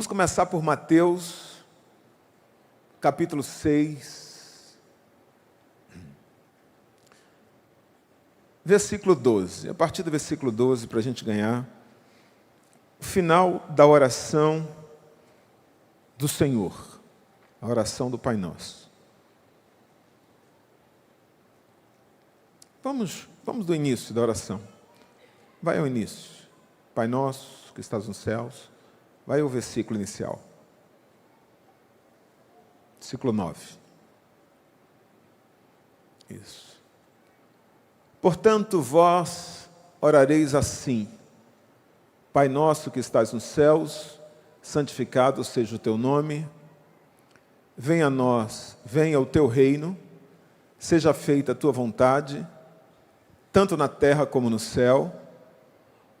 Vamos começar por Mateus, capítulo 6, versículo 12. A partir do versículo 12, para a gente ganhar o final da oração do Senhor, a oração do Pai Nosso. Vamos do início da oração. Vai ao início. Pai Nosso, que estás nos céus. Vai ao versículo inicial. Versículo 9. Isso. Portanto, vós orareis assim: Pai nosso que estás nos céus, santificado seja o teu nome. Venha a nós, venha o teu reino. Seja feita a tua vontade, tanto na terra como no céu.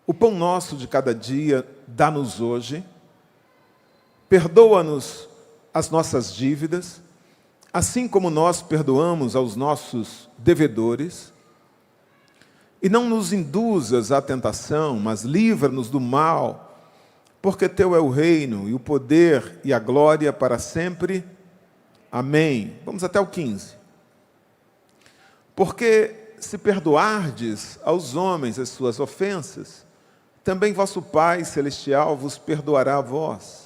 O pão nosso de cada dia dá-nos hoje. Perdoa-nos as nossas dívidas, assim como nós perdoamos aos nossos devedores. E não nos induzas à tentação, mas livra-nos do mal, porque teu é o reino, e o poder, e a glória para sempre. Amém. Vamos até o 15. Porque se perdoardes aos homens as suas ofensas, também vosso Pai Celestial vos perdoará a vós.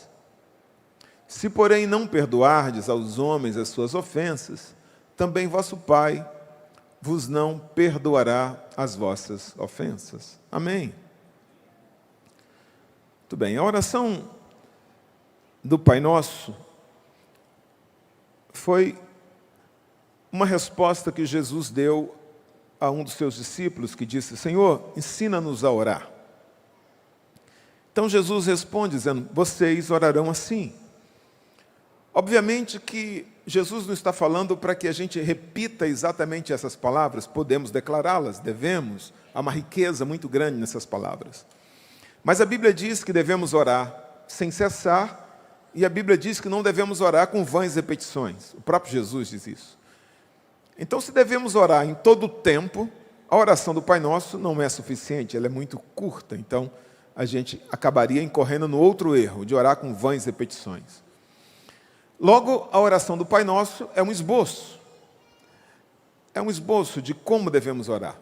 Se, porém, não perdoardes aos homens as suas ofensas, também vosso Pai vos não perdoará as vossas ofensas. Amém. Muito bem, a oração do Pai Nosso foi uma resposta que Jesus deu a um dos seus discípulos, que disse: Senhor, ensina-nos a orar. Então Jesus responde dizendo: vocês orarão assim. Obviamente que Jesus não está falando para que a gente repita exatamente essas palavras, podemos declará-las, devemos, há uma riqueza muito grande nessas palavras. Mas a Bíblia diz que devemos orar sem cessar, e a Bíblia diz que não devemos orar com vãs repetições. O próprio Jesus diz isso. Então, se devemos orar em todo o tempo, a oração do Pai Nosso não é suficiente, ela é muito curta, então a gente acabaria incorrendo no outro erro, de orar com vãs repetições. Logo, a oração do Pai Nosso é um esboço. É um esboço de como devemos orar.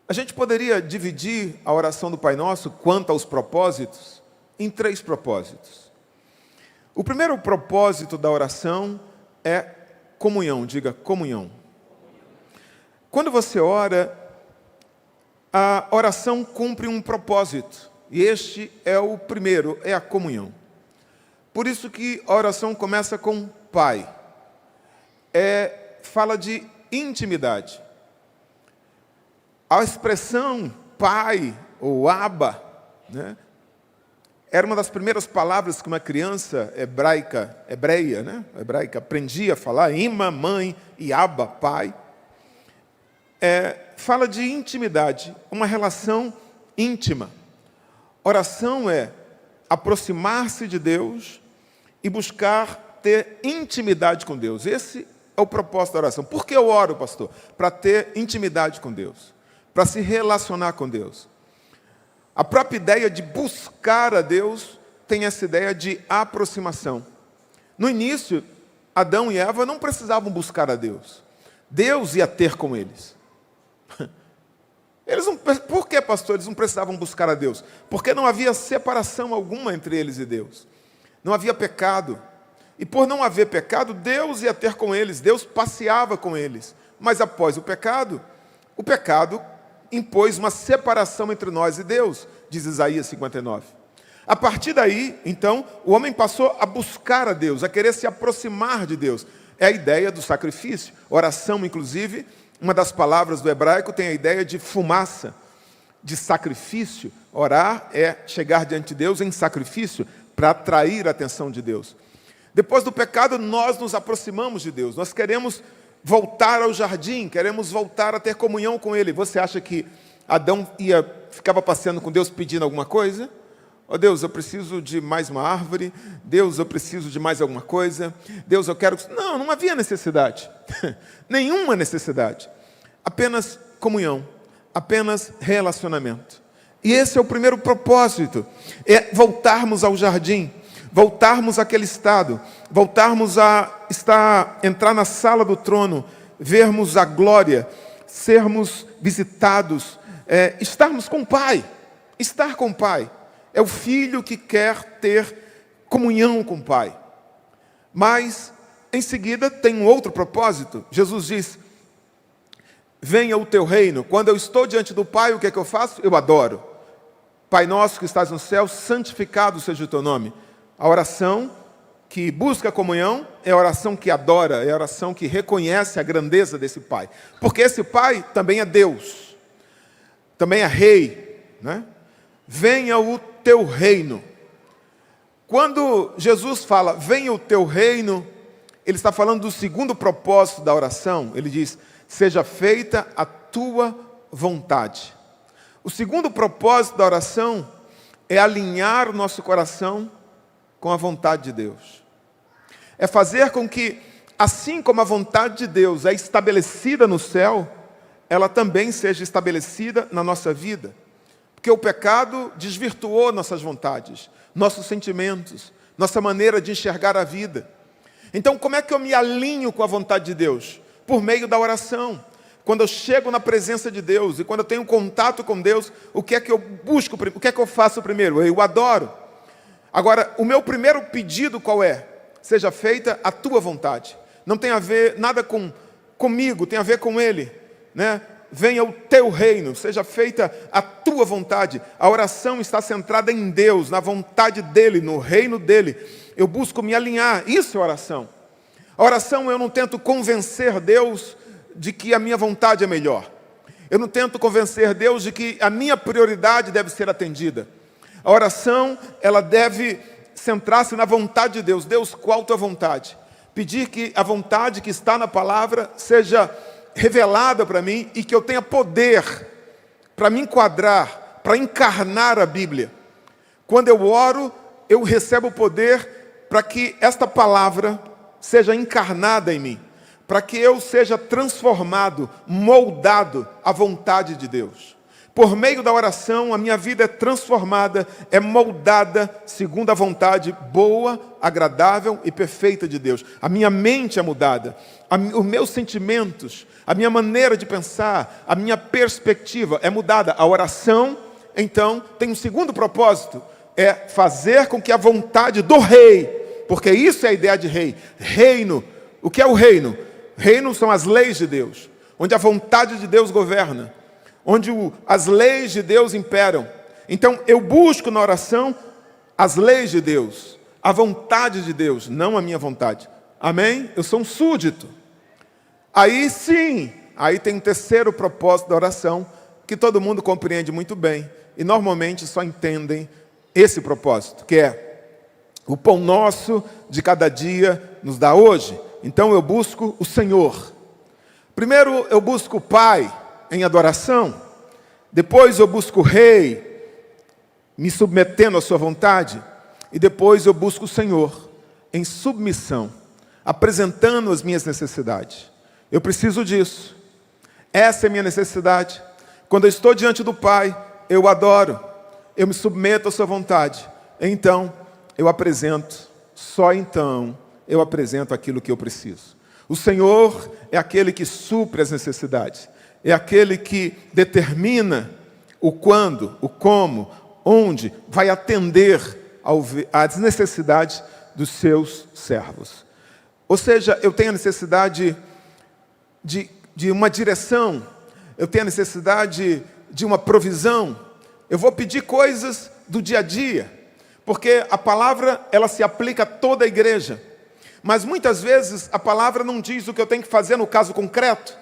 A gente poderia dividir a oração do Pai Nosso, quanto aos propósitos, em 3 propósitos. O primeiro propósito da oração é comunhão. Diga, comunhão. Quando você ora, a oração cumpre um propósito. E este é o primeiro, é a comunhão. Por isso que a oração começa com Pai. Fala de intimidade. A expressão Pai ou Abba, né, era uma das primeiras palavras que uma criança hebreia, aprendia a falar. Ima, mãe, e Abba, pai. Fala de intimidade, uma relação íntima. Oração é aproximar-se de Deus e buscar ter intimidade com Deus. Esse é o propósito da oração. Por que eu oro, pastor? Para ter intimidade com Deus, para se relacionar com Deus. A própria ideia de buscar a Deus tem essa ideia de aproximação. No início, Adão e Eva não precisavam buscar a Deus. Deus ia ter com eles. Por que, pastor, eles não precisavam buscar a Deus? Porque não havia separação alguma entre eles e Deus. Não havia pecado. E por não haver pecado, Deus ia ter com eles, Deus passeava com eles. Mas após o pecado impôs uma separação entre nós e Deus, diz Isaías 59. A partir daí, então, o homem passou a buscar a Deus, a querer se aproximar de Deus. É a ideia do sacrifício. Oração, inclusive, uma das palavras do hebraico tem a ideia de fumaça, de sacrifício. Orar é chegar diante de Deus em sacrifício para atrair a atenção de Deus. Depois do pecado, nós nos aproximamos de Deus. Nós queremos voltar ao jardim, queremos voltar a ter comunhão com Ele. Você acha que Adão ficava passeando com Deus pedindo alguma coisa? Oh Deus, eu preciso de mais uma árvore. Deus, eu preciso de mais alguma coisa. Deus, eu quero... Não havia necessidade. Nenhuma necessidade. Apenas comunhão. Apenas relacionamento. E esse é o primeiro propósito, é voltarmos ao jardim, voltarmos àquele estado, voltarmos a entrar na sala do trono, vermos a glória, sermos visitados, estarmos com o Pai. Estar com o Pai é o filho que quer ter comunhão com o Pai. Mas, em seguida, tem um outro propósito. Jesus diz: venha o teu reino. Quando eu estou diante do Pai, o que é que eu faço? Eu adoro. Pai nosso que estás no céu, santificado seja o teu nome. A oração que busca comunhão é a oração que adora, é a oração que reconhece a grandeza desse Pai. Porque esse Pai também é Deus, também é Rei, né? Venha o teu reino. Quando Jesus fala, venha o teu reino, ele está falando do segundo propósito da oração. Ele diz, seja feita a tua vontade. O segundo propósito da oração é alinhar o nosso coração com a vontade de Deus. É fazer com que, assim como a vontade de Deus é estabelecida no céu, ela também seja estabelecida na nossa vida. Porque o pecado desvirtuou nossas vontades, nossos sentimentos, nossa maneira de enxergar a vida. Então, como é que eu me alinho com a vontade de Deus? Por meio da oração. Quando eu chego na presença de Deus e quando eu tenho contato com Deus, o que é que eu busco, o que é que eu faço primeiro? Eu adoro. Agora, o meu primeiro pedido qual é? Seja feita a tua vontade. Não tem a ver nada comigo, tem a ver com Ele, né? Venha o teu reino, seja feita a tua vontade. A oração está centrada em Deus, na vontade dEle, no reino dEle. Eu busco me alinhar, isso é oração. A oração eu não tento convencer Deus de que a minha vontade é melhor. Eu não tento convencer Deus de que a minha prioridade deve ser atendida. A oração, ela deve centrar-se na vontade de Deus. Deus, qual a tua vontade? Pedir que a vontade que está na palavra seja revelada para mim e que eu tenha poder para me enquadrar, para encarnar a Bíblia. Quando eu oro, eu recebo o poder para que esta palavra seja encarnada em mim, para que eu seja transformado, moldado à vontade de Deus. Por meio da oração, a minha vida é transformada, é moldada segundo a vontade boa, agradável e perfeita de Deus. A minha mente é mudada, os meus sentimentos, a minha maneira de pensar, a minha perspectiva é mudada. A oração, então, tem um segundo propósito, é fazer com que a vontade do Rei, porque isso é a ideia de Rei, reino. O que é o reino? Reino são as leis de Deus, onde a vontade de Deus governa, onde as leis de Deus imperam. Então, eu busco na oração as leis de Deus, a vontade de Deus, não a minha vontade. Amém? Eu sou um súdito. Aí sim, aí tem um terceiro propósito da oração, que todo mundo compreende muito bem, e normalmente só entendem esse propósito, que é: o pão nosso de cada dia nos dá hoje. Então eu busco o Senhor. Primeiro eu busco o Pai em adoração. Depois eu busco o Rei, me submetendo à sua vontade. E depois eu busco o Senhor em submissão, apresentando as minhas necessidades. Eu preciso disso. Essa é a minha necessidade. Quando eu estou diante do Pai, eu adoro. Eu me submeto à sua vontade. Então eu apresento, só então eu apresento aquilo que eu preciso. O Senhor é aquele que supre as necessidades. É aquele que determina o quando, o como, onde vai atender às necessidades dos seus servos. Ou seja, eu tenho a necessidade de uma direção, eu tenho a necessidade de uma provisão. Eu vou pedir coisas do dia a dia, porque a palavra ela se aplica a toda a igreja. Mas muitas vezes a palavra não diz o que eu tenho que fazer no caso concreto,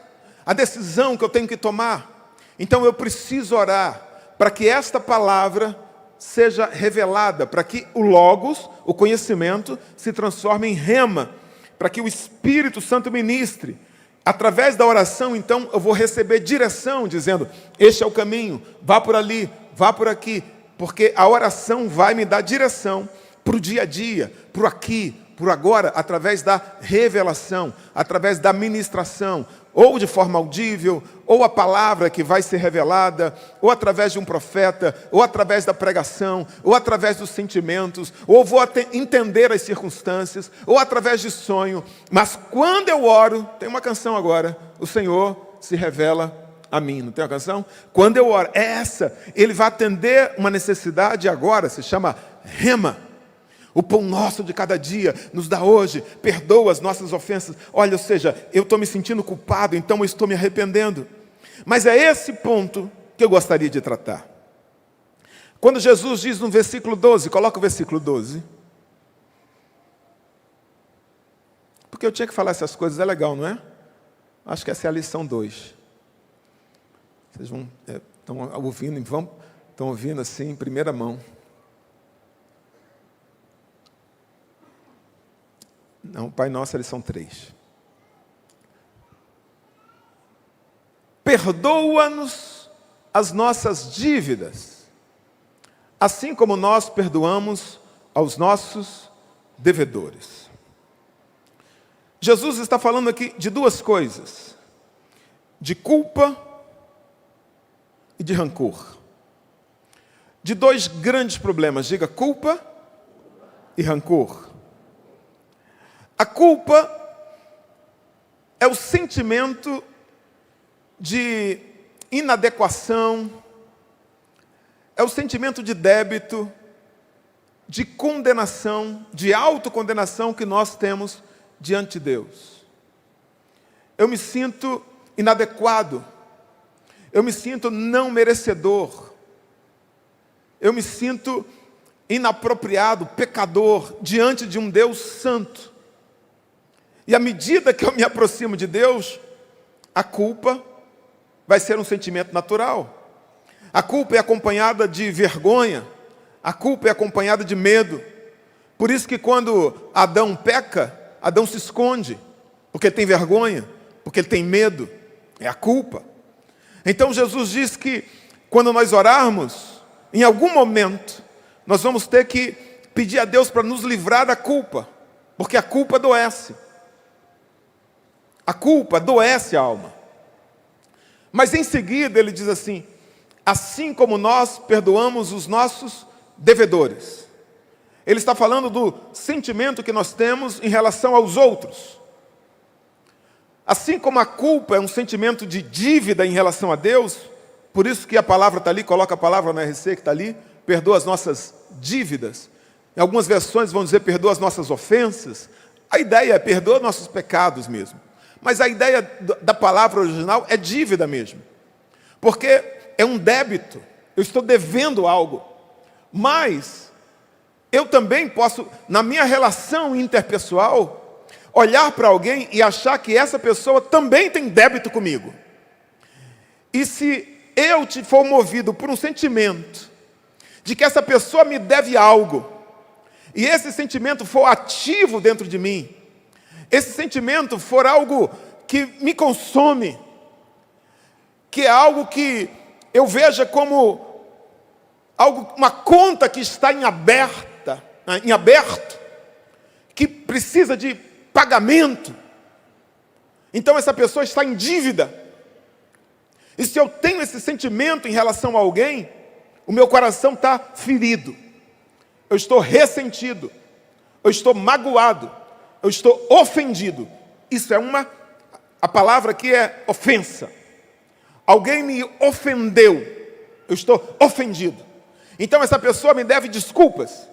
a decisão que eu tenho que tomar. Então eu preciso orar para que esta palavra seja revelada, para que o Logos, o conhecimento, se transforme em rema, para que o Espírito Santo ministre. Através da oração, então, eu vou receber direção, dizendo: este é o caminho, vá por ali, vá por aqui, porque a oração vai me dar direção para o dia a dia, para o aqui, por agora, através da revelação, através da ministração, ou de forma audível, ou a palavra que vai ser revelada, ou através de um profeta, ou através da pregação, ou através dos sentimentos, ou vou entender as circunstâncias, ou através de sonho. Mas quando eu oro, tem uma canção agora, o Senhor se revela a mim. Não tem uma canção? Quando eu oro, é essa. Ele vai atender uma necessidade agora, se chama rema. O pão nosso de cada dia nos dá hoje, perdoa as nossas ofensas. Olha, ou seja, eu estou me sentindo culpado, então eu estou me arrependendo. Mas é esse ponto que eu gostaria de tratar. Quando Jesus diz no versículo 12, coloca o versículo 12. Porque eu tinha que falar essas coisas, é legal, não é? Acho que essa é a lição 2. Vocês estão ouvindo assim em primeira mão. Não, Pai Nosso, a lição 3. Perdoa-nos as nossas dívidas, assim como nós perdoamos aos nossos devedores. Jesus está falando aqui de duas coisas: de culpa e de rancor. De dois grandes problemas, diga culpa e rancor. A culpa é o sentimento de inadequação, é o sentimento de débito, de condenação, de autocondenação que nós temos diante de Deus. Eu me sinto inadequado, eu me sinto não merecedor, eu me sinto inapropriado, pecador, diante de um Deus santo. E à medida que eu me aproximo de Deus, a culpa vai ser um sentimento natural. A culpa é acompanhada de vergonha, a culpa é acompanhada de medo. Por isso que quando Adão peca, Adão se esconde, porque tem vergonha, porque ele tem medo, é a culpa. Então Jesus diz que quando nós orarmos, em algum momento, nós vamos ter que pedir a Deus para nos livrar da culpa, porque a culpa adoece. A culpa adoece a alma. Mas em seguida ele diz assim: assim como nós perdoamos os nossos devedores. Ele está falando do sentimento que nós temos em relação aos outros. Assim como a culpa é um sentimento de dívida em relação a Deus, por isso que a palavra está ali, coloca a palavra na RC que está ali, perdoa as nossas dívidas. Em algumas versões vão dizer perdoa as nossas ofensas. A ideia é perdoa nossos pecados mesmo. Mas a ideia da palavra original é dívida mesmo. Porque é um débito, eu estou devendo algo. Mas eu também posso, na minha relação interpessoal, olhar para alguém e achar que essa pessoa também tem débito comigo. E se eu for movido por um sentimento de que essa pessoa me deve algo, e esse sentimento for ativo dentro de mim, esse sentimento for algo que me consome, que é algo que eu veja como algo, uma conta que está em aberto, que precisa de pagamento. Então essa pessoa está em dívida. E se eu tenho esse sentimento em relação a alguém, o meu coração está ferido. Eu estou ressentido. Eu estou magoado. Eu estou ofendido. Isso é a palavra aqui é ofensa. Alguém me ofendeu. Eu estou ofendido. Então essa pessoa me deve desculpas.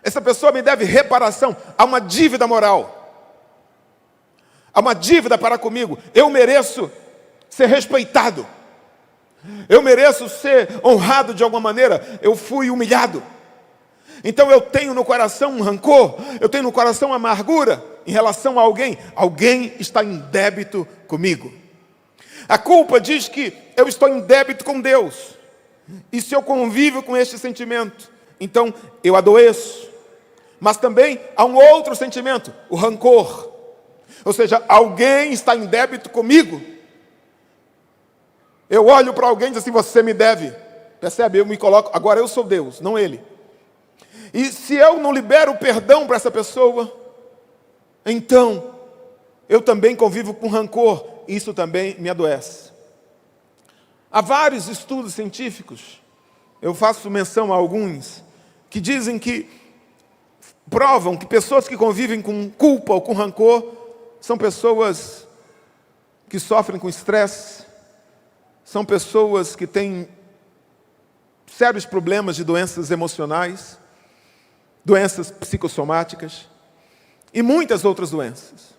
Essa pessoa me deve reparação. Há uma dívida moral. Há uma dívida para comigo. Eu mereço ser respeitado. Eu mereço ser honrado de alguma maneira. Eu fui humilhado. Então eu tenho no coração um rancor, eu tenho no coração uma amargura em relação a alguém. Alguém está em débito comigo. A culpa diz que eu estou em débito com Deus. E se eu convivo com este sentimento, então eu adoeço. Mas também há um outro sentimento, o rancor. Ou seja, alguém está em débito comigo. Eu olho para alguém e digo assim, você me deve. Percebe? Eu me coloco, agora eu sou Deus, não ele. E se eu não libero o perdão para essa pessoa, então eu também convivo com rancor. isso também me adoece. Há vários estudos científicos, eu faço menção a alguns, que dizem que provam que pessoas que convivem com culpa ou com rancor são pessoas que sofrem com estresse, são pessoas que têm sérios problemas de doenças emocionais, doenças psicossomáticas e muitas outras doenças,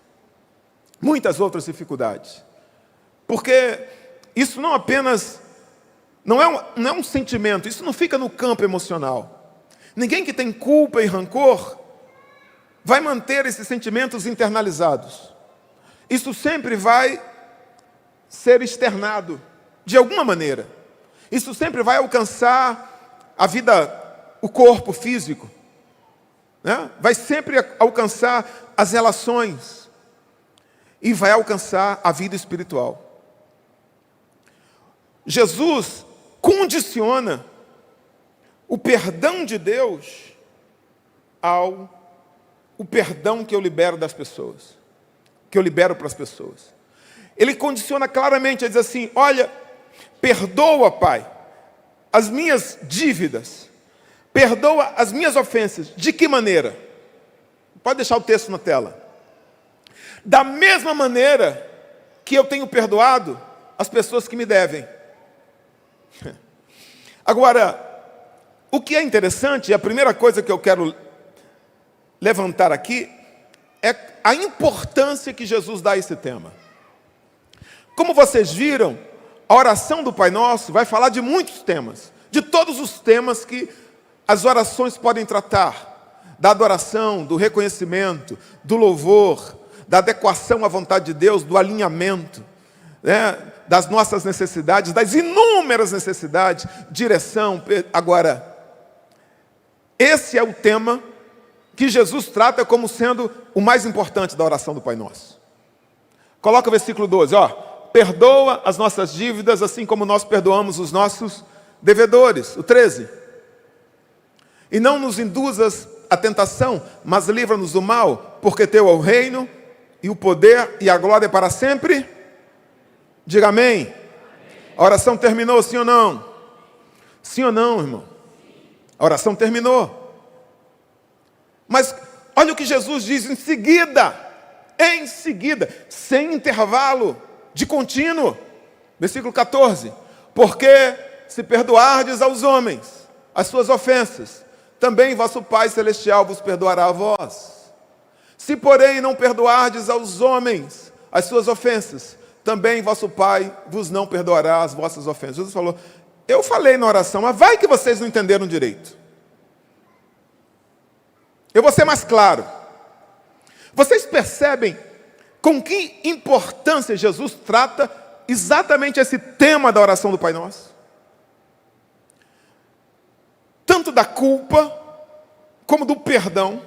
muitas outras dificuldades. Porque isso não é um sentimento, isso não fica no campo emocional. Ninguém que tem culpa e rancor vai manter esses sentimentos internalizados. Isso sempre vai ser externado, de alguma maneira. Isso sempre vai alcançar a vida, o corpo físico, né? Vai sempre alcançar as relações e vai alcançar a vida espiritual. Jesus condiciona o perdão de Deus o perdão que eu libero das pessoas, que eu libero para as pessoas. Ele condiciona claramente, ele diz assim: olha, perdoa, Pai, as minhas dívidas, perdoa as minhas ofensas. De que maneira? Pode deixar o texto na tela. Da mesma maneira que eu tenho perdoado as pessoas que me devem. Agora, o que é interessante, e a primeira coisa que eu quero levantar aqui, é a importância que Jesus dá a esse tema. Como vocês viram, a oração do Pai Nosso vai falar de muitos temas, de todos os temas que as orações podem tratar, da adoração, do reconhecimento, do louvor, da adequação à vontade de Deus, do alinhamento, né, das nossas necessidades, das inúmeras necessidades, direção. Agora, esse é o tema que Jesus trata como sendo o mais importante da oração do Pai Nosso. Coloca o versículo 12, perdoa as nossas dívidas, assim como nós perdoamos os nossos devedores. O 13. E não nos induzas à tentação, mas livra-nos do mal, porque teu é o reino, e o poder, e a glória para sempre. Diga amém. A oração terminou, sim ou não? Sim ou não, irmão? A oração terminou. Mas olha o que Jesus diz em seguida, sem intervalo, de contínuo. Versículo 14. Porque se perdoardes aos homens as suas ofensas, também vosso Pai Celestial vos perdoará a vós. Se, porém, não perdoardes aos homens as suas ofensas, também vosso Pai vos não perdoará as vossas ofensas. Jesus falou, eu falei na oração, mas vai que vocês não entenderam direito. Eu vou ser mais claro. Vocês percebem com que importância Jesus trata exatamente esse tema da oração do Pai Nosso? Tanto da culpa, como do perdão.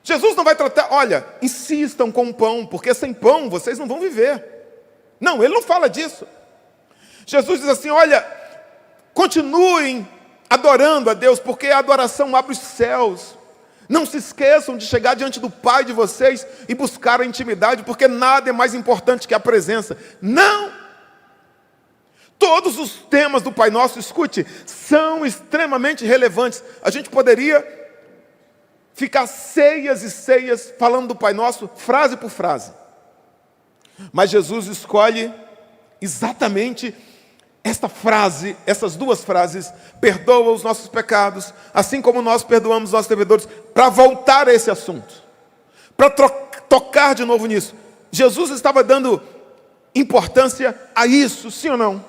Jesus não vai tratar, olha, insistam com o pão, porque sem pão vocês não vão viver. Não, ele não fala disso. Jesus diz assim, olha, continuem adorando a Deus, porque a adoração abre os céus. Não se esqueçam de chegar diante do Pai de vocês e buscar a intimidade, porque nada é mais importante que a presença. Não! Todos os temas do Pai Nosso, escute, são extremamente relevantes. A gente poderia ficar ceias e ceias falando do Pai Nosso, frase por frase. Mas Jesus escolhe exatamente esta frase, essas duas frases, perdoa os nossos pecados, assim como nós perdoamos os nossos devedores, para voltar a esse assunto, para tocar de novo nisso. Jesus estava dando importância a isso, sim ou não?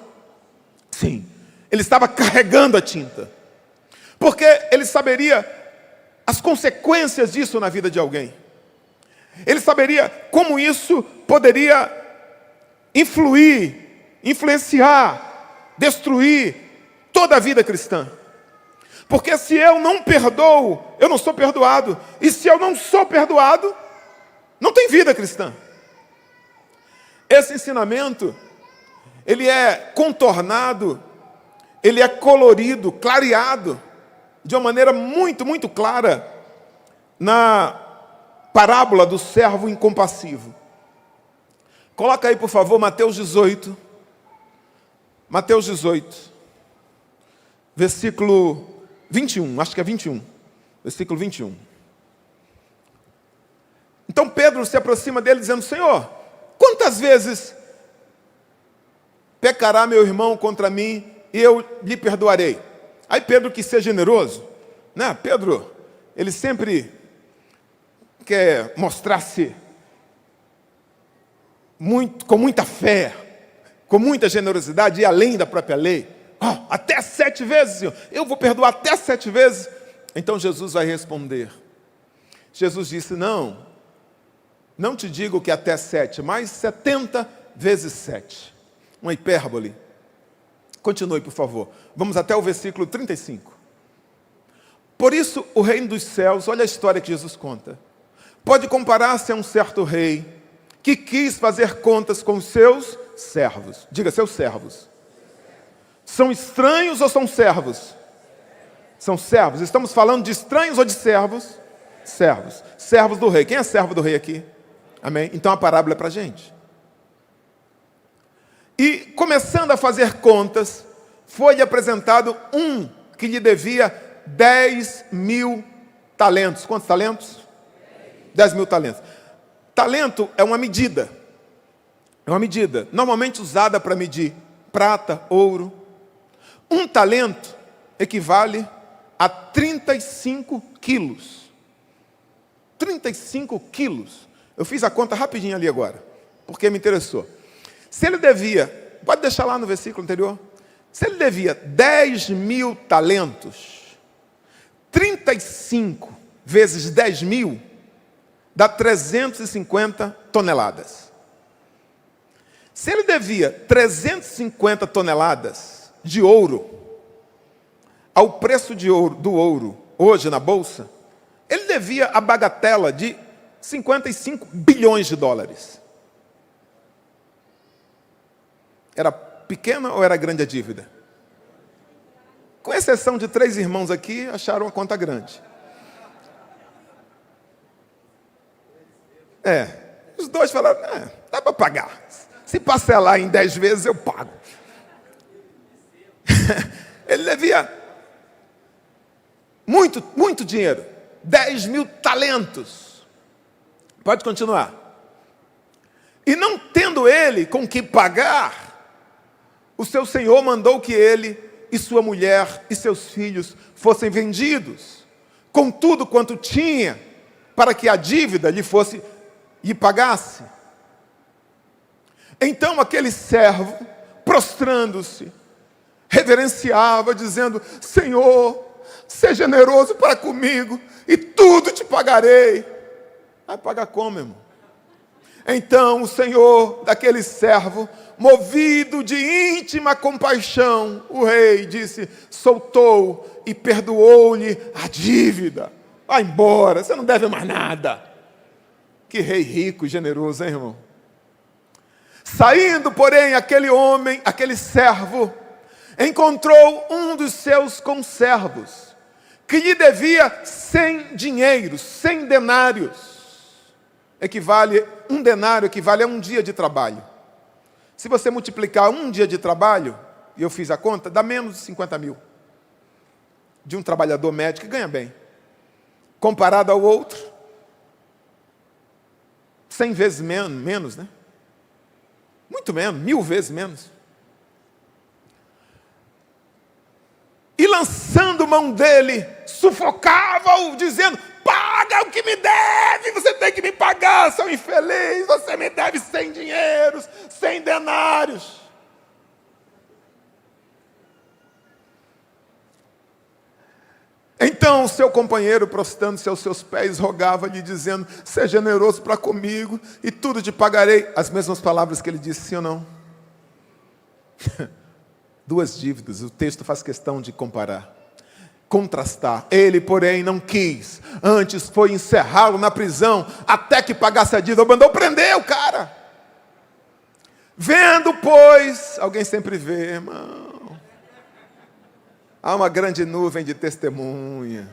Sim. Ele estava carregando a tinta, porque ele saberia as consequências disso na vida de alguém. Ele saberia como isso poderia influenciar, destruir toda a vida cristã. Porque se eu não perdoo, eu não sou perdoado. E se eu não sou perdoado, não tem vida cristã. Esse ensinamento, ele é contornado, ele é colorido, clareado, de uma maneira muito, muito clara, na parábola do servo incompassivo. Coloca aí, por favor, Mateus 18. Mateus 18. Versículo 21, acho que é 21. Versículo 21. Então Pedro se aproxima dele dizendo: Senhor, quantas vezes pecará meu irmão contra mim e eu lhe perdoarei? Aí Pedro quis ser generoso, né? Pedro, ele sempre quer mostrar-se com muita fé, com muita generosidade e além da própria lei. Até 7 vezes, Senhor, eu vou perdoar até 7 vezes. Então Jesus vai responder. Jesus disse: não te digo que até 7, mas 70 vezes 7. Uma hipérbole. Continue, por favor. Vamos até o versículo 35. Por isso, o reino dos céus, olha a história que Jesus conta, pode comparar-se a um certo rei que quis fazer contas com os seus servos. Diga, seus servos. São estranhos ou são servos? São servos. Estamos falando de estranhos ou de servos? Servos. Servos do rei. Quem é servo do rei aqui? Amém? Então a parábola é para a gente. E começando a fazer contas, foi-lhe apresentado um que lhe devia 10.000 talentos. Quantos talentos? 10.000 talentos. Talento é uma medida. É uma medida, normalmente usada para medir prata, ouro. Um talento equivale a 35 quilos. 35 quilos. Eu fiz a conta rapidinho ali agora, porque me interessou. Se ele devia, pode deixar lá no versículo anterior, se ele devia 10.000 talentos, 35 vezes 10.000, dá 350 toneladas. Se ele devia 350 toneladas de ouro, ao preço do ouro, hoje na Bolsa, ele devia a bagatela de 55 bilhões de dólares. Era pequena ou era grande a dívida? Com exceção de 3 irmãos aqui, acharam a conta grande. Os 2 falaram: dá para pagar. Se parcelar em 10 vezes, eu pago. Ele devia muito dinheiro. 10.000 talentos. Pode continuar. E não tendo ele com que pagar, o seu senhor mandou que ele e sua mulher e seus filhos fossem vendidos, com tudo quanto tinha, para que a dívida lhe pagasse. Então aquele servo, prostrando-se, reverenciava, dizendo: Senhor, seja generoso para comigo, e tudo te pagarei. Vai pagar como, irmão? Então o senhor daquele servo, movido de íntima compaixão, o rei disse, soltou e perdoou-lhe a dívida. Vai embora, você não deve mais nada. Que rei rico e generoso, hein, irmão? Saindo, porém, aquele homem, aquele servo, encontrou um dos seus conservos, que lhe devia 100 dinheiros, 100 denários. Um denário equivale a um dia de trabalho. Se você multiplicar um dia de trabalho, e eu fiz a conta, dá menos de 50 mil. De um trabalhador médio que ganha bem. Comparado ao outro, 100 vezes menos, né? Muito menos, 1000 vezes menos. E lançando mão dele, sufocava-o, dizendo: paga o que me deve, você tem que me pagar, seu infeliz, você me deve 100 dinheiros, 100 denários. Então seu companheiro, prostrando-se aos seus pés, rogava-lhe, dizendo: seja generoso para comigo, e tudo te pagarei. As mesmas palavras que ele disse, sim ou não? 2 dívidas, o texto faz questão de comparar, contrastar. Ele, porém, não quis, antes foi encerrá-lo na prisão, até que pagasse a dívida. Mandou prender o cara. Vendo, pois, alguém sempre vê, irmão, há uma grande nuvem de testemunhas.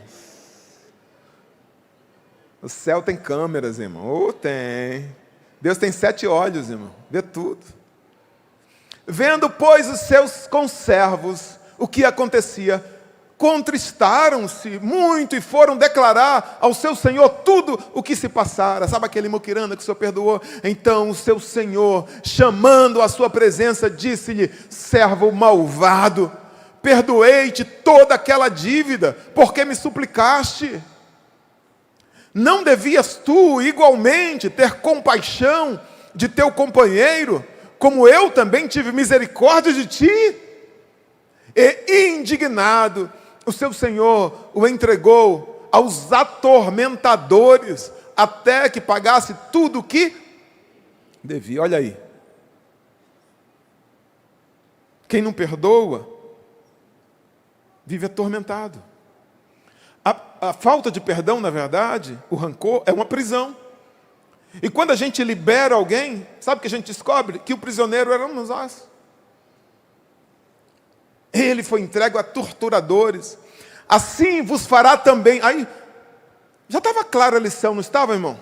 O céu tem câmeras, irmão. Tem. Deus tem 7 olhos, irmão, vê tudo. Vendo, pois, os seus conservos o que acontecia, contristaram-se muito e foram declarar ao seu senhor tudo o que se passara. Sabe aquele muquirana que o senhor perdoou? Então o seu senhor, chamando à sua presença, disse-lhe: servo malvado, perdoei-te toda aquela dívida, porque me suplicaste. Não devias tu igualmente ter compaixão de teu companheiro, como eu também tive misericórdia de ti? E indignado, o seu senhor o entregou aos atormentadores, até que pagasse tudo o que devia. Olha aí. Quem não perdoa, vive atormentado. A falta de perdão, na verdade, o rancor, é uma prisão. E quando a gente libera alguém, sabe o que a gente descobre? Que o prisioneiro éramos nós. Ele foi entregue a torturadores. Assim vos fará também. Aí, já estava clara a lição, não estava, irmão?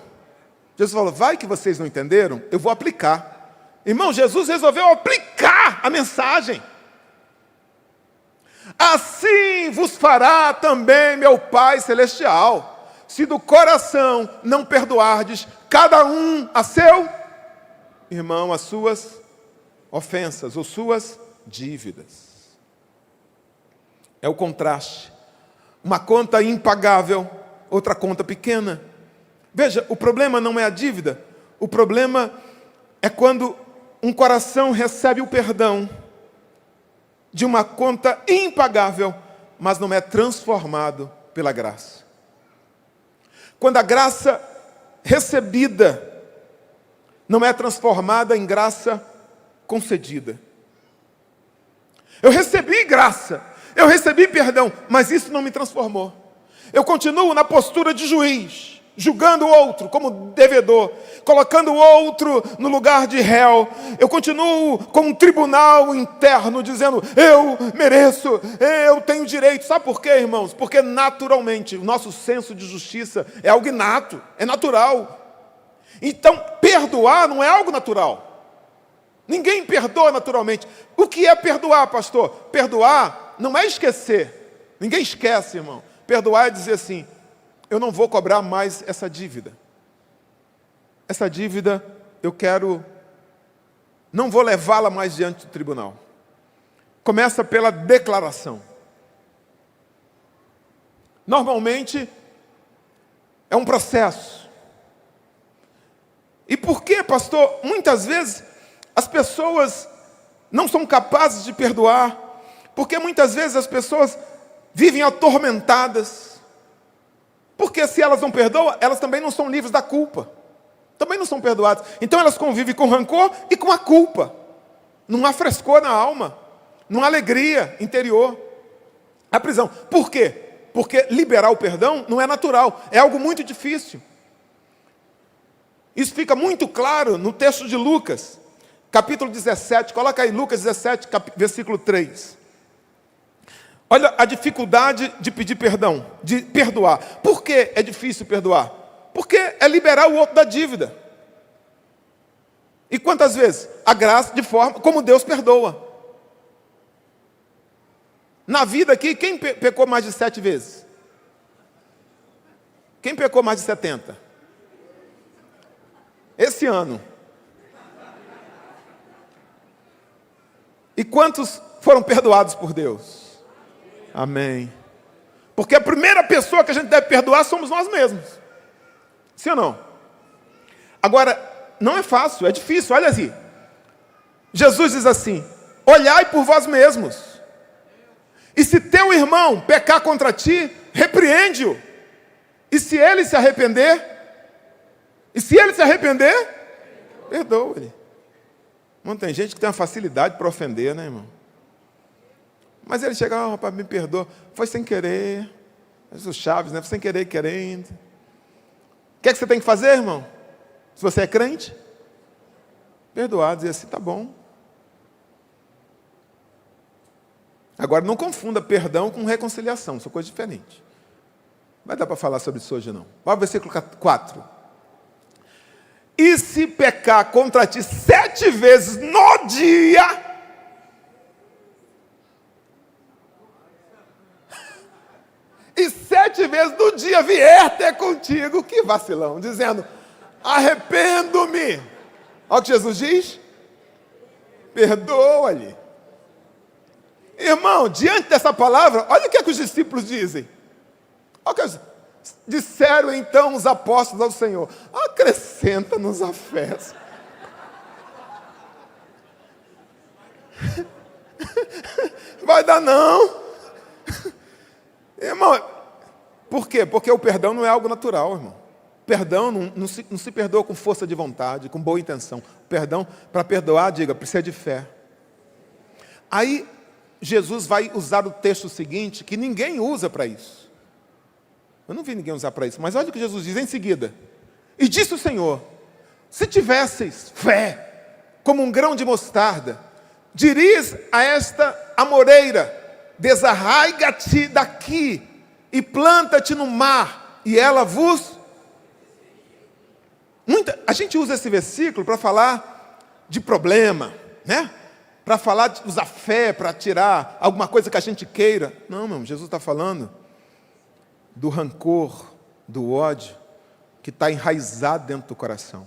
Jesus falou: vai que vocês não entenderam, eu vou aplicar. Irmão, Jesus resolveu aplicar a mensagem. Assim vos fará também meu Pai Celestial, se do coração não perdoardes cada um a seu irmão as suas ofensas ou suas dívidas. É o contraste. Uma conta impagável, outra conta pequena. Veja, o problema não é a dívida. O problema é quando um coração recebe o perdão de uma conta impagável, mas não é transformado pela graça. Quando a graça recebida não é transformada em graça concedida. Eu recebi graça, eu recebi perdão, mas isso não me transformou. Eu continuo na postura de juiz, julgando o outro como devedor, colocando o outro no lugar de réu. Eu continuo como um tribunal interno, dizendo: eu mereço, eu tenho direito. Sabe por quê, irmãos? Porque naturalmente o nosso senso de justiça é algo inato, é natural. Então, perdoar não é algo natural. Ninguém perdoa naturalmente. O que é perdoar, pastor? Perdoar não é esquecer. Ninguém esquece, irmão. Perdoar é dizer assim: eu não vou cobrar mais essa dívida. Essa dívida não vou levá-la mais diante do tribunal. Começa pela declaração. Normalmente é um processo. E por que, pastor? Muitas vezes as pessoas não são capazes de perdoar, porque muitas vezes as pessoas vivem atormentadas. Porque se elas não perdoam, elas também não são livres da culpa. Também não são perdoadas. Então elas convivem com rancor e com a culpa. Não há frescor na alma. Não há alegria interior. A prisão. Por quê? Porque liberar o perdão não é natural. É algo muito difícil. Isso fica muito claro no texto de Lucas, capítulo 17. Coloca aí Lucas 17, versículo 3. Olha a dificuldade de pedir perdão, de perdoar. Por que é difícil perdoar? Porque é liberar o outro da dívida. E quantas vezes? A graça, de forma como Deus perdoa. Na vida aqui, quem pecou mais de 7 vezes? Quem pecou mais de 70? Esse ano. E quantos foram perdoados por Deus? Amém. Porque a primeira pessoa que a gente deve perdoar somos nós mesmos. Sim ou não? Agora, não é fácil, é difícil, olha assim. Jesus diz assim: olhai por vós mesmos. E se teu irmão pecar contra ti, repreende-o. E se ele se arrepender, perdoa-lhe. Não tem gente que tem uma facilidade para ofender, né, irmão? Mas ele chega: oh, rapaz, me perdoa. Foi sem querer. O Chaves, né? Foi sem querer, querendo. O que é que você tem que fazer, irmão? Se você é crente, perdoar, dizer assim: tá bom. Agora, não confunda perdão com reconciliação. São coisas diferentes. Não vai dar para falar sobre isso hoje, não. Vai ao versículo 4. E se pecar contra ti 7 vezes no dia, e 7 vezes no dia vier ter contigo, que vacilão, dizendo, arrependo-me. Olha o que Jesus diz, perdoa-lhe. Irmão, diante dessa palavra, olha o que os discípulos dizem. Olha o que disseram então os apóstolos ao Senhor, acrescenta-nos a fé. Vai dar não. Irmão, por quê? Porque o perdão não é algo natural, irmão. Perdão não se perdoa com força de vontade, com boa intenção. Perdão, para perdoar, diga, precisa de fé. Aí, Jesus vai usar o texto seguinte, que ninguém usa para isso. Eu não vi ninguém usar para isso, mas olha o que Jesus diz em seguida. E disse o Senhor, se tivesseis fé, como um grão de mostarda, dirias a esta amoreira, desarraiga-te daqui e planta-te no mar, e ela vos... A gente usa esse versículo para falar de problema, né? Para falar de usar fé, para tirar alguma coisa que a gente queira. Não, meu irmão, Jesus está falando do rancor, do ódio, que está enraizado dentro do coração.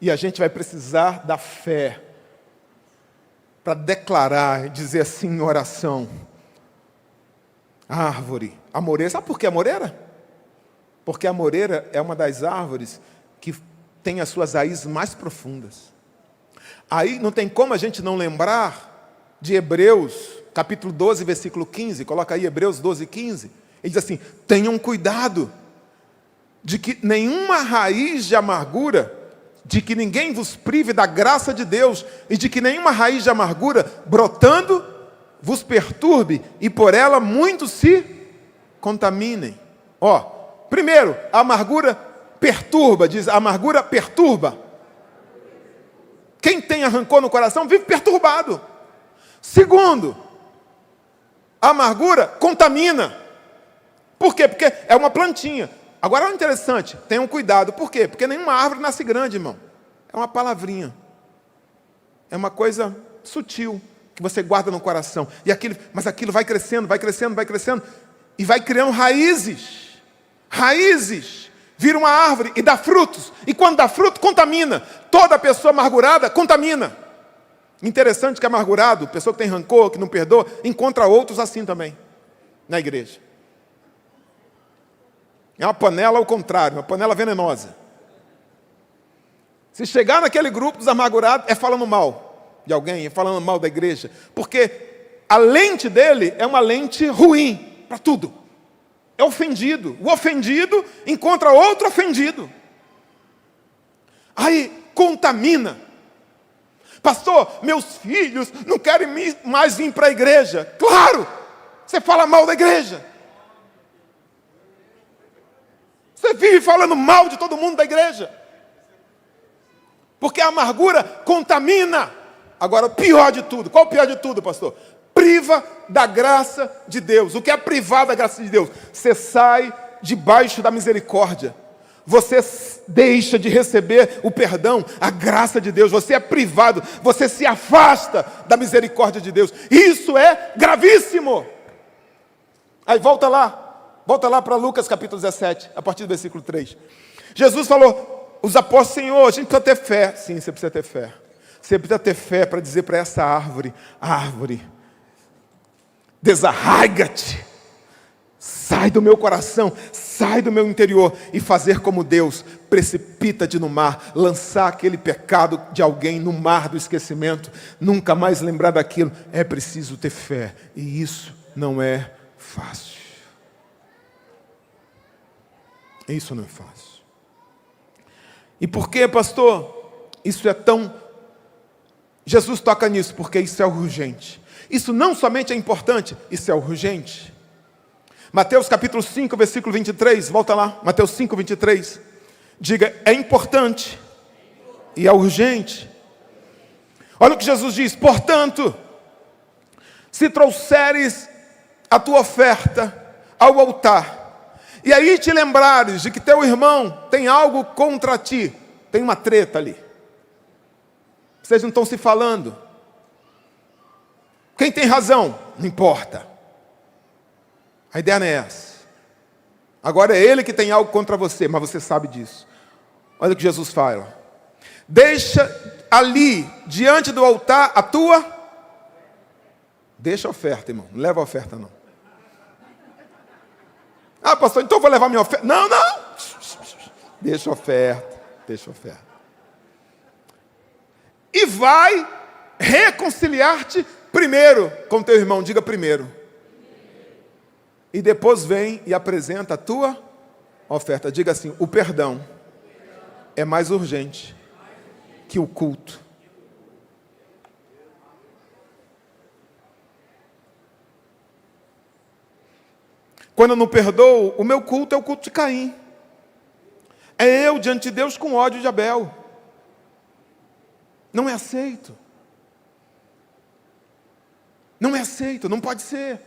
E a gente vai precisar da fé para declarar e dizer assim em oração, árvore, amoreira, sabe por que amoreira? Porque a amoreira é uma das árvores que tem as suas raízes mais profundas. Aí não tem como a gente não lembrar de Hebreus, capítulo 12, versículo 15, coloca aí Hebreus 12, 15, ele diz assim, tenham cuidado de que nenhuma raiz de amargura, de que ninguém vos prive da graça de Deus, e de que nenhuma raiz de amargura, brotando, vos perturbe, e por ela muitos se contaminem. Ó, primeiro, a amargura perturba, diz, a amargura perturba. Quem tem rancor no coração vive perturbado. Segundo, a amargura contamina. Por quê? Porque é uma plantinha. Agora, olha interessante, tenham cuidado. Por quê? Porque nenhuma árvore nasce grande, irmão. É uma palavrinha. É uma coisa sutil que você guarda no coração. Mas aquilo vai crescendo, vai crescendo, vai crescendo. E vai criando raízes. Raízes. Vira uma árvore e dá frutos. E quando dá fruto, contamina. Toda pessoa amargurada contamina. Interessante que amargurado, pessoa que tem rancor, que não perdoa, encontra outros assim também, na igreja. É uma panela ao contrário, uma panela venenosa. Se chegar naquele grupo dos amargurados, é falando mal de alguém, é falando mal da igreja. Porque a lente dele é uma lente ruim para tudo. É ofendido. O ofendido encontra outro ofendido. Aí contamina. Pastor, meus filhos não querem mais vir para a igreja. Claro! Você fala mal da igreja. Você vive falando mal de todo mundo da igreja. Porque a amargura contamina. Agora, o pior de tudo. Qual o pior de tudo, pastor? Priva da graça de Deus. O que é privar da graça de Deus? Você sai debaixo da misericórdia. Você deixa de receber o perdão, a graça de Deus. Você é privado. Você se afasta da misericórdia de Deus. Isso é gravíssimo. Aí volta lá para Lucas capítulo 17, a partir do versículo 3. Jesus falou, os apóstolos, Senhor, a gente precisa ter fé. Sim, você precisa ter fé. Você precisa ter fé para dizer para essa árvore, desarraiga-te, sai do meu coração, sai do meu interior, e fazer como Deus, precipita-te no mar, lançar aquele pecado de alguém no mar do esquecimento, nunca mais lembrar daquilo. É preciso ter fé, e isso não é fácil. Isso não é fácil. E por que, pastor, isso é tão... Jesus toca nisso, porque isso é urgente. Isso não somente é importante, isso é urgente. Mateus capítulo 5, versículo 23, volta lá, Mateus 5, 23. Diga, é importante e é urgente. Olha o que Jesus diz, portanto, se trouxeres a tua oferta ao altar, e aí te lembrares de que teu irmão tem algo contra ti, tem uma treta ali, vocês não estão se falando, quem tem razão? Não importa. A ideia não é essa. Agora é ele que tem algo contra você, mas você sabe disso. Olha o que Jesus fala. Deixa ali, diante do altar, a tua... Deixa a oferta, irmão. Não leva a oferta, não. Ah, pastor, então eu vou levar minha oferta. Não, não. Deixa a oferta. Deixa a oferta. E vai reconciliar-te primeiro com teu irmão. Diga primeiro. E depois vem e apresenta a tua oferta. Diga assim, o perdão é mais urgente que o culto. Quando eu não perdoo, o meu culto é o culto de Caim. É eu diante de Deus com ódio de Abel. Não é aceito. Não é aceito, não pode ser.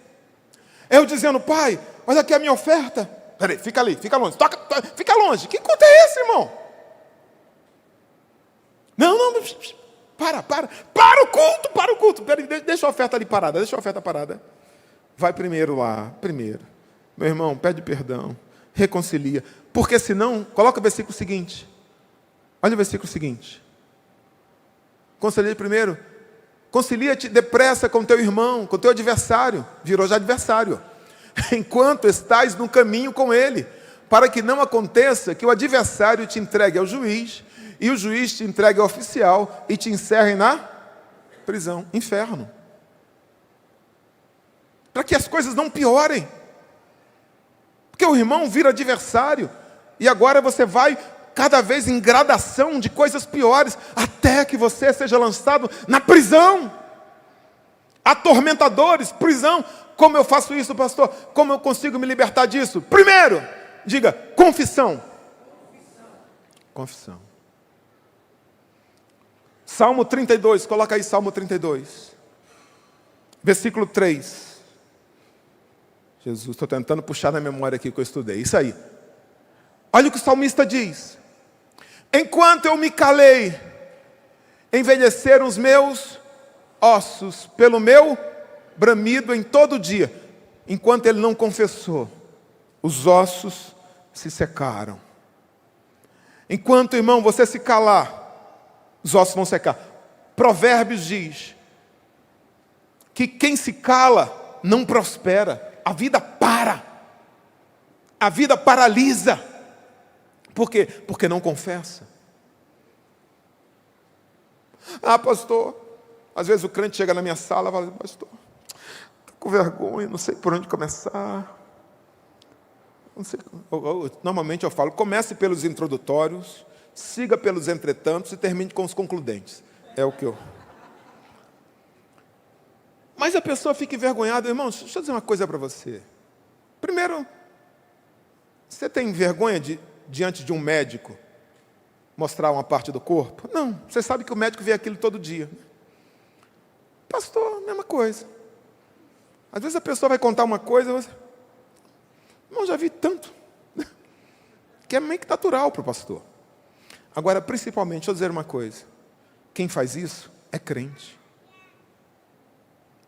Eu dizendo, pai, olha aqui a minha oferta. Peraí, fica ali, fica longe. Fica longe. Que culto é esse, irmão? Não, para o culto. Peraí, deixa a oferta ali parada, deixa a oferta parada. Vai primeiro lá, primeiro. Meu irmão, pede perdão, reconcilia. Porque senão, coloca o versículo seguinte. Olha o versículo seguinte. Concilia primeiro. Concilia-te depressa com teu irmão, com teu adversário. Virou já adversário. Enquanto estás no caminho com ele. Para que não aconteça que o adversário te entregue ao juiz. E o juiz te entregue ao oficial. E te encerre na prisão, inferno. Para que as coisas não piorem. Porque o irmão vira adversário. E agora você vai cada vez em gradação de coisas piores, até que você seja lançado na prisão. Atormentadores, prisão. Como eu faço isso, pastor? Como eu consigo me libertar disso? Primeiro, diga, confissão. Confissão. Salmo 32, coloca aí Salmo 32. Versículo 3. Jesus, estou tentando puxar na memória aqui que eu estudei. Isso aí. Olha o que o salmista diz. Enquanto eu me calei, envelheceram os meus ossos pelo meu bramido em todo dia. Enquanto ele não confessou, os ossos se secaram. Enquanto, irmão, você se calar, os ossos vão secar. Provérbios diz que quem se cala não prospera. A vida para. A vida paralisa. Por quê? Porque não confessa. Ah, pastor, às vezes o crente chega na minha sala e fala, pastor, estou com vergonha, não sei por onde começar. Não sei. Normalmente eu falo, comece pelos introdutórios, siga pelos entretantos e termine com os concludentes. É o que eu... Mas a pessoa fica envergonhada. Irmão, deixa eu dizer uma coisa para você. Primeiro, você tem vergonha diante de um médico mostrar uma parte do corpo? Não, você sabe que o médico vê aquilo todo dia. Pastor, mesma coisa. Às vezes a pessoa vai contar uma coisa, você... Irmão, já vi tanto. Que é meio que natural para o pastor. Agora, principalmente, deixa eu dizer uma coisa. Quem faz isso é crente.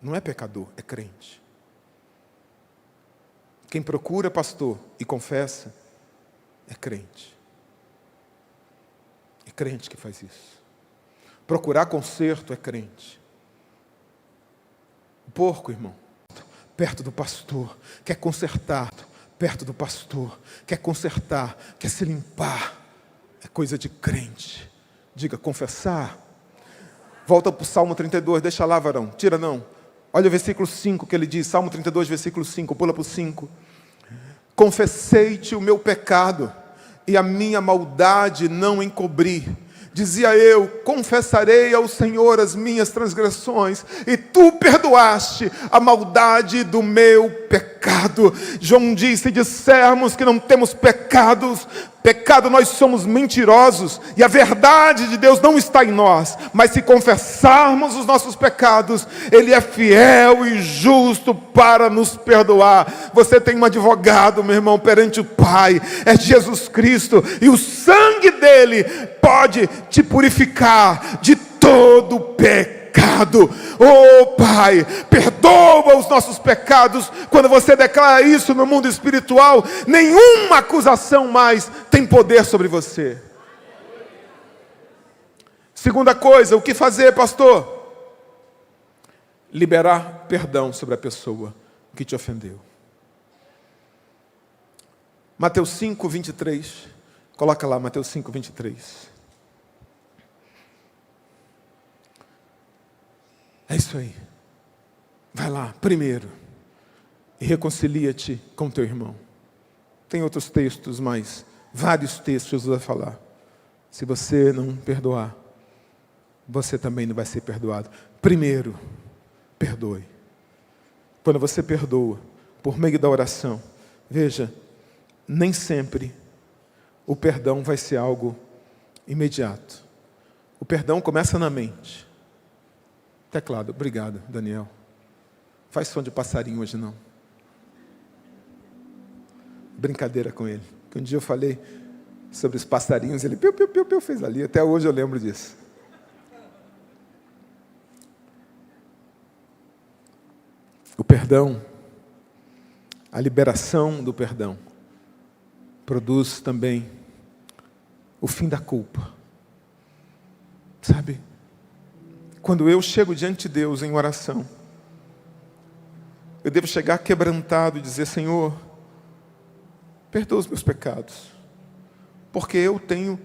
Não é pecador, é crente. Quem procura pastor e confessa, é crente. É crente que faz isso. Procurar conserto é crente. O porco, irmão, perto do pastor, quer consertar, perto do pastor, quer consertar, quer se limpar. É coisa de crente. Diga, confessar. Volta para o Salmo 32, deixa lá, varão. Tira não. Olha o versículo 5 que ele diz, Salmo 32, versículo 5, pula para o 5. Confessei-te o meu pecado, e a minha maldade não encobri. Dizia eu: confessarei ao Senhor as minhas transgressões, e tu perdoaste a maldade do meu pecado. João disse: se dissermos que não temos pecado nós somos mentirosos, e a verdade de Deus não está em nós. Mas se confessarmos os nossos pecados, Ele é fiel e justo para nos perdoar. Você tem um advogado, meu irmão, perante o Pai, é Jesus Cristo, e o sangue dele pode te purificar de todo pecado. Oh Pai, perdoa os nossos pecados. Quando você declara isso no mundo espiritual, nenhuma acusação mais tem poder sobre você. Segunda coisa, o que fazer, pastor? Liberar perdão sobre a pessoa que te ofendeu. Mateus 5, 23. Coloca lá, Mateus 5, 23. É isso aí. Vai lá, primeiro, e reconcilia-te com teu irmão. Tem outros textos, mas vários textos Jesus vai falar. Se você não perdoar, você também não vai ser perdoado. Primeiro, perdoe. Quando você perdoa, por meio da oração, veja, nem sempre o perdão vai ser algo imediato. O perdão começa na mente. Teclado, obrigado, Daniel. Faz som de passarinho hoje não. Brincadeira com ele. Que um dia eu falei sobre os passarinhos, ele piu, piu, piu, piu, fez ali. Até hoje eu lembro disso. O perdão, a liberação do perdão, produz também o fim da culpa. Sabe? Quando eu chego diante de Deus em oração, eu devo chegar quebrantado e dizer: Senhor, perdoa os meus pecados, porque eu tenho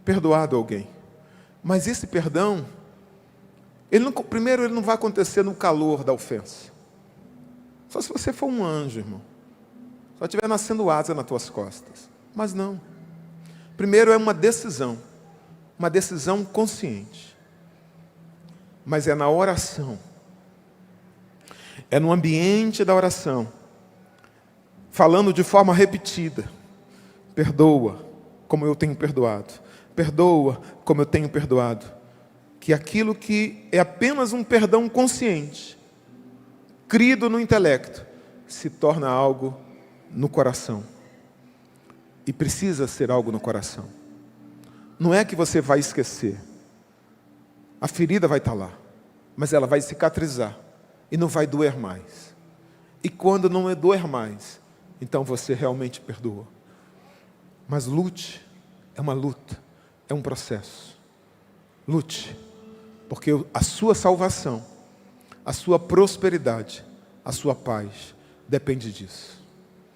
perdoado alguém. Mas esse perdão, primeiro ele não vai acontecer no calor da ofensa. Só se você for um anjo, irmão. Só estiver nascendo asa nas tuas costas. Mas não. Primeiro é uma decisão consciente. Mas é na oração, é no ambiente da oração, falando de forma repetida: perdoa como eu tenho perdoado, perdoa como eu tenho perdoado. Que aquilo que é apenas um perdão consciente, crido no intelecto, se torna algo no coração. E precisa ser algo no coração. Não é que você vai esquecer. A ferida vai estar lá, mas ela vai cicatrizar e não vai doer mais. E quando não doer mais, então você realmente perdoa. Mas lute, é uma luta, é um processo. Lute, porque a sua salvação, a sua prosperidade, a sua paz depende disso.